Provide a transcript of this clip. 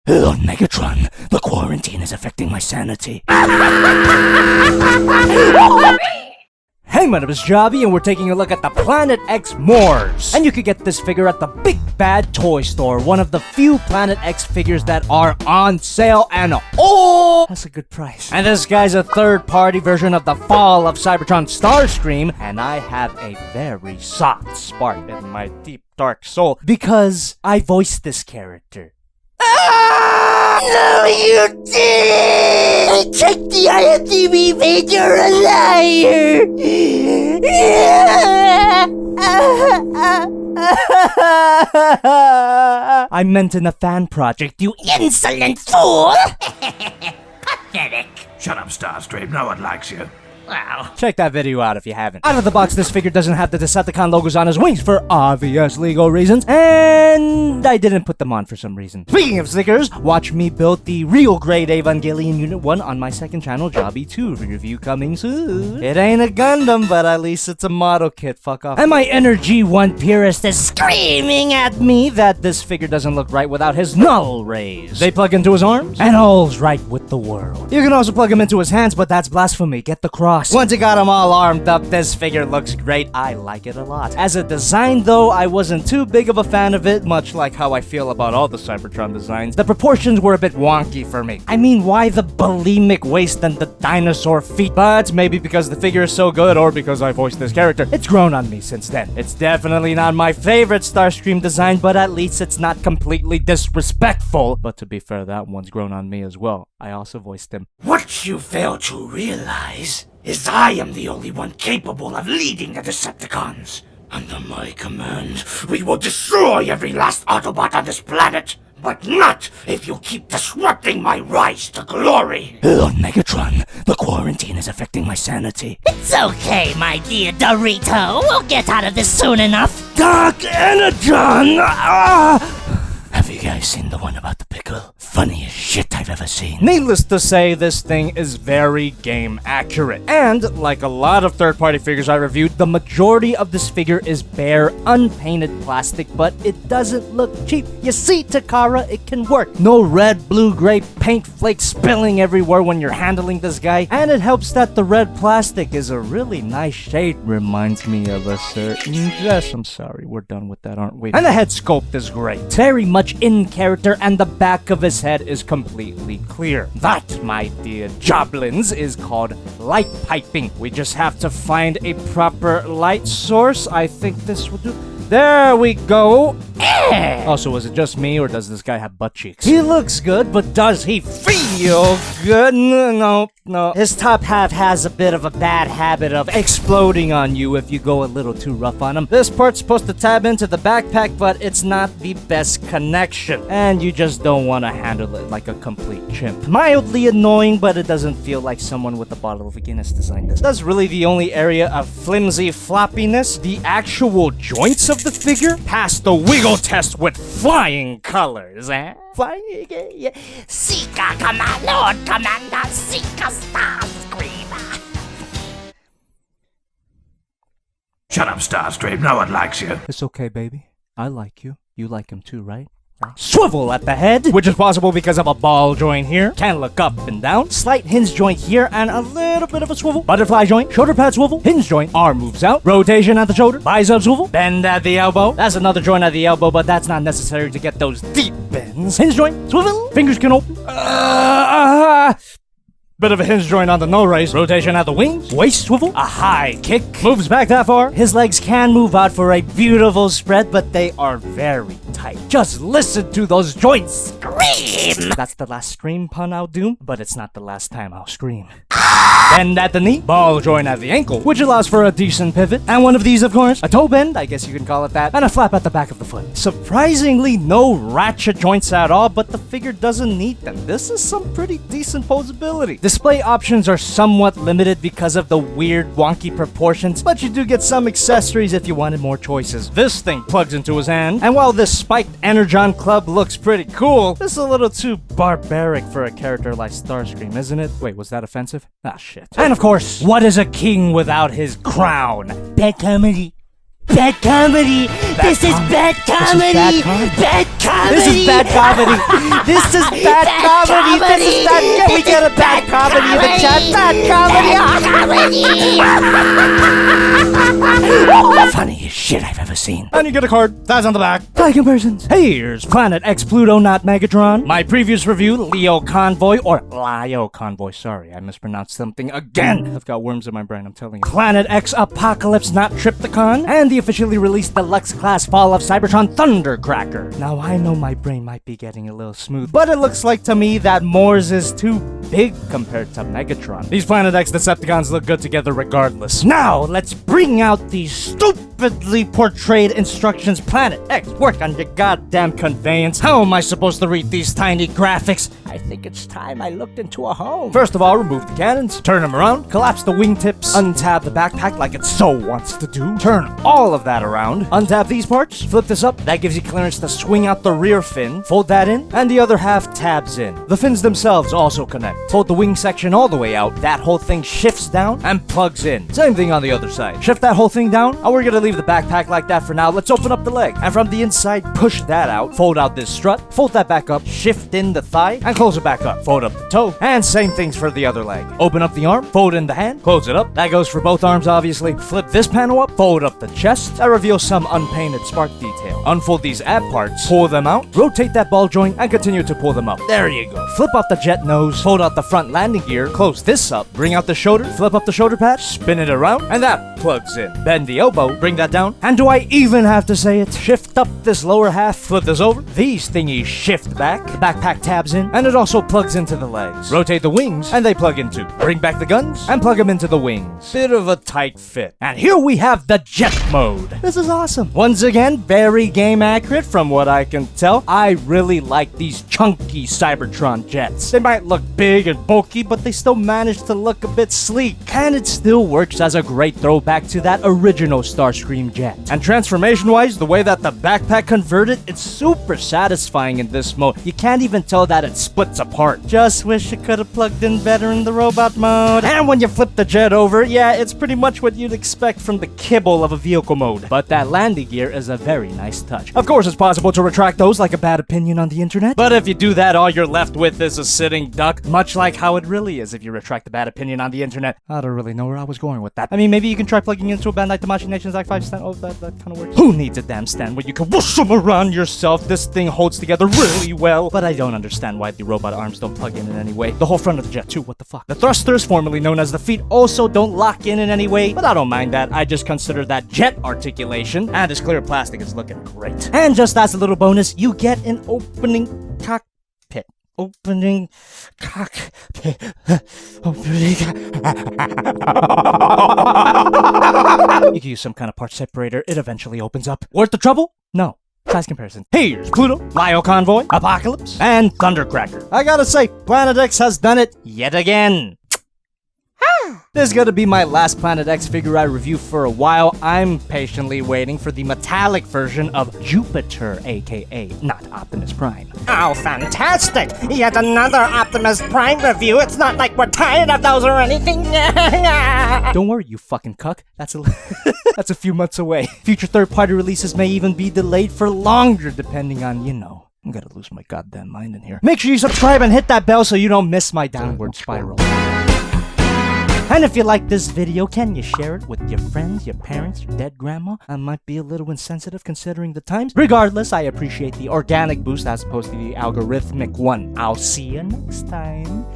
On Megatron, the quarantine is affecting my sanity. Hey, my name is Jobby, and we're taking a look at the Planet X Moors. And you can get this figure at the Big Bad Toy Store, one of the few Planet X figures that are on sale, and oh, that's a good price. And this guy's a third-party version of the Fall of Cybertron Starscream, and I have a very soft spot in my deep, dark soul because I voiced this character. No, you didn't! I checked the IMDb page, you're a liar! I meant in a fan project, you insolent fool! Pathetic. Shut up, Starscream. No one likes you. Wow. Check that video out if you haven't. Out of the box, this figure doesn't have the Decepticon logos on his wings for obvious legal reasons, and I didn't put them on for some reason. Speaking of stickers, watch me build the real grade Evangelion Unit 1 on my second channel, Jobby2, review coming soon. It ain't a Gundam, but at least it's a model kit, fuck off. And my inner G1 purist is screaming at me that this figure doesn't look right without his null rays. They plug into his arms, and all's right with the world. You can also plug him into his hands, but that's blasphemy. Get the cross. Once you got them all armed up, this figure looks great. I like it a lot. As a design, though, I wasn't too big of a fan of it, much like how I feel about all the Cybertron designs. The proportions were a bit wonky for me. I mean, why the bulimic waist and the dinosaur feet? But maybe because the figure is so good, or because I voiced this character. It's grown on me since then. It's definitely not my favorite Starscream design, but at least it's not completely disrespectful. But to be fair, that one's grown on me as well. I also voiced him. What you fail to realize is I am the only one capable of leading the Decepticons. Under my command, we will destroy every last Autobot on this planet, but not if you keep disrupting my rise to glory. On Megatron, the quarantine is affecting my sanity. It's okay, my dear Dorito. We'll get out of this soon enough. Dark Energon! Have you guys seen the one about the pickle? Funniest shit I've ever seen. Needless to say, this thing is very game accurate. And, like a lot of third-party figures I reviewed, the majority of this figure is bare, unpainted plastic, but it doesn't look cheap. You see, Takara, it can work. No red, blue, gray paint flakes spilling everywhere when you're handling this guy. And it helps that the red plastic is a really nice shade. Reminds me of a certain dress. I'm sorry, we're done with that, aren't we? And the head sculpt is great. Very much in character, and the back of his head is completely clear. That, my dear Joblins, is called light piping. We just have to find a proper light source. I think this will do. There we go. Also, was it just me, or does this guy have butt cheeks? He looks good, but does he feel good? No. His top half has a bit of a bad habit of exploding on you if you go a little too rough on him. This part's supposed to tab into the backpack, but it's not the best connection. And you just don't want to handle it like a complete chimp. Mildly annoying, but it doesn't feel like someone with a bottle of Guinness designed this. That's really the only area of flimsy floppiness. The actual joints of the figure pass the wiggle test with flying colors, eh? Flying, yeah. Seeker, come on, Lord Commander, Seeker Starscream. Shut up, Starscream. No one likes you. It's okay, baby. I like you. You like him too, right? Swivel at the head, which is possible because of a ball joint here. Can look up and down. Slight hinge joint here and a little bit of a swivel. Butterfly joint, shoulder pad swivel, hinge joint, arm moves out. Rotation at the shoulder, bicep swivel, bend at the elbow. That's another joint at the elbow, but that's not necessary to get those deep bends. Hinge joint, swivel, fingers can open. Bit of a hinge joint on the no race. Rotation at the wings. Waist swivel. A high kick. Moves back that far. His legs can move out for a beautiful spread, but they are very tight. Just listen to those joints scream! That's the last scream pun I'll do, but it's not the last time I'll scream. Bend at the knee, ball joint at the ankle, which allows for a decent pivot, and one of these, of course, a toe bend, I guess you can call it that, and a flap at the back of the foot. Surprisingly, no ratchet joints at all, but the figure doesn't need them. This is some pretty decent posability. Display options are somewhat limited because of the weird, wonky proportions, but you do get some accessories if you wanted more choices. This thing plugs into his hand, and while this spiked Energon Club looks pretty cool, it's a little too barbaric for a character like Starscream, isn't it? Wait, was that offensive? Ah, shit. And of course, what is a king without his crown? Bad comedy. bad comedy. This is bad comedy. Bad comedy. This is bad comedy. This is bad comedy. This is bad. Can we get a bad comedy in the chat? Bad comedy. Funniest shit I've ever seen. And you get a card. That's on the back. Die comparisons. Here's Planet X Pluto, not Megatron. My previous review, Leo Convoy, or Lio Convoy. Sorry, I mispronounced something again. I've got worms in my brain, I'm telling you. Planet X Apocalypse, not Triptychon. And the officially released Deluxe Class Fall of Cybertron Thundercracker. Now, I know my brain might be getting a little smooth, but it looks like to me that Mors is too big compared to Megatron. These Planet X Decepticons look good together regardless. Now, let's bring out these stupidly portrayed instructions. Planet X, work on your goddamn conveyance. How am I supposed to read these tiny graphics? I think it's time I looked into a home. First of all, remove the cannons, turn them around, collapse the wingtips, untab the backpack like it so wants to do, turn all of that around, untab these parts, flip this up, that gives you clearance to swing out the rear fin, fold that in, and the other half tabs in. The fins themselves also connect. Fold the wing section all the way out, that whole thing shifts down and plugs in. Same thing on the other side. Shift that whole thing down, and we're gonna leave the backpack like that for now. Let's open up the leg, and from the inside, push that out, fold out this strut, fold that back up, shift in the thigh, and close it back up. Fold up the toe, and same things for the other leg. Open up the arm, fold in the hand, close it up. That goes for both arms, obviously. Flip this panel up, fold up the chest. That reveals some unpainted spark detail. Unfold these ab parts, pull them out, rotate that ball joint, and continue to pull them up. There you go. Flip out the jet nose, fold out the front landing gear, close this up, bring out the shoulder, flip up the shoulder pad, spin it around, and that plugs in. Bend the elbow, bring that down, and do I even have to say it? Shift up this lower half, flip this over. These thingies shift back, the backpack tabs in, and it also plugs into the legs. Rotate the wings, and they plug in too. Bring back the guns, and plug them into the wings. Bit of a tight fit. And here we have the jet mode. This is awesome. Once again, very game accurate from what I can tell. I really like these chunky Cybertron jets. They might look big and bulky, but they still manage to look a bit sleek. And it still works as a great throwback to that original Starscream jet. And transformation-wise, the way that the backpack converted, it's super satisfying in this mode. You can't even tell that it splits apart. Just wish it could have plugged in better in the robot mode. And when you flip the jet over, yeah, it's pretty much what you'd expect from the kibble of a vehicle mode. But that landing gear is a very nice touch. Of course, it's possible to retract those like a bad opinion on the internet. But if you do that, all you're left with is a sitting duck, much like how it really is if you retract the bad opinion on the internet. I don't really know where I was going with that. I mean, maybe you can try plugging into a Bandai Tamashii Nations Act 5 stand. Oh, that kind of works. Who needs a damn stand where you can whoosh them around yourself? This thing holds together really well. But I don't understand why the robot arms don't plug in any way. The whole front of the jet too, what the fuck? The thrusters, formerly known as the feet, also don't lock in any way, but I don't mind that. I just consider that jet articulation, and this clear plastic is looking great. And just as a little bonus, you get an opening cockpit. Opening cockpit. Opening. You can use some kind of part separator. It eventually opens up. Worth the trouble? No. Size comparison. Here's Pluto, Lio Convoy, Apocalypse, and Thundercracker. I gotta say, Planet X has done it yet again. This is gonna be my last Planet X figure I review for a while. I'm patiently waiting for the metallic version of Jupiter, aka not Optimus Prime. Oh, fantastic! Yet another Optimus Prime review. It's not like we're tired of those or anything. Don't worry, you fucking cuck. That's a few months away. Future third-party releases may even be delayed for longer, depending on, you know. I'm gonna lose my goddamn mind in here. Make sure you subscribe and hit that bell so you don't miss my downward spiral. And if you like this video, can you share it with your friends, your parents, your dead grandma? I might be a little insensitive considering the times. Regardless, I appreciate the organic boost as opposed to the algorithmic one. I'll see you next time.